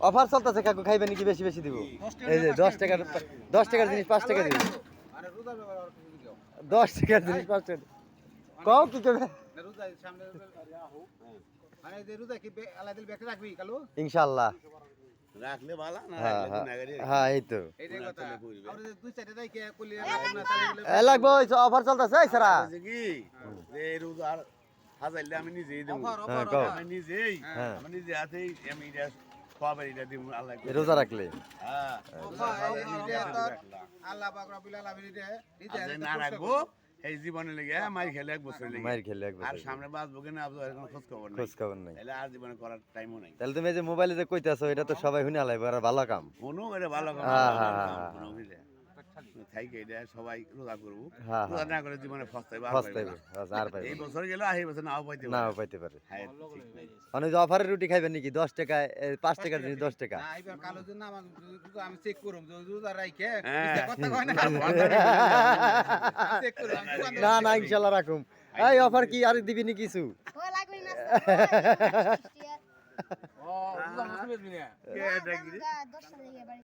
Offer চলতেছে কাকু, খাইবেন নাকি বেশি বেশি দিব? এই যে 10 টাকার জিনিস 5 টাকা দিব। 10 টাকার জিনিস 5 টাকা। কও কি করবে? ইনশাআল্লাহ রাখলে ভালো না হ্যাঁ রাখলে হ্যাঁ গুনাহগারি হ্যাঁ, এই তো করবে। লাগবো। অফার চলতেছে এই সারা। হয়েছে কি যে এই রোজার হাজাইলে আমি নিজেই দেবো। হ্যাঁ কও। আমি নিজেই হ্যাঁ। আমি নিজে হাতেই আমি এটা খাবার এটা দিব আল্লাহ করে। রোজা রাখলে হ্যাঁ আর যে না রাখবো এই জীবনে লেগে মার খেলে 1 বছর লেগে মায়ের খেলে এক আর বছর। সামনে বাঁচবো কিনা এখন খোঁজ খবর নাই খোঁজ খবর নাই। তাহলে আর জীবনে করার টাইমও নাই। তাহলে তুমি এই যে মোবাইলে যে কইতাছো এটা তো সবাই শুনে আলাইব, আর ভালো কাম। কোনো এটা ভালো কাম হ্যাঁ, না, হ্যাঁ, ভালো কাম হ্যাঁ, কোনো বুঝলে থাইকে এটা সবাই রোজা করবো। হ্যাঁ, রোজা হ্যাঁ। না করে জীবনে ফস্তাইবো আর ফস্তাইবে, পাইবো না। আর পাইবে এই না। বছর গেল আর এই বছর নাও পাইতে নাও পারে। পাইতে পারে। হ্যাঁ ঠিক নাই। মানে যে অফারের রুটি খাইবেন নাকি 10 টাকায় 5 টাকার জিনিস 10 টাকা? আমি চেক করুম রোজা রাইখে হ্যাঁ। কথা কয় না চেক করুম না না ইনশাআল্লাহ রাখুম। এই অফার কি আর দিবি নি কিছু? ও লাগবে না ও রোজা মুসলিম কে এটা কি রে? 10 টাকা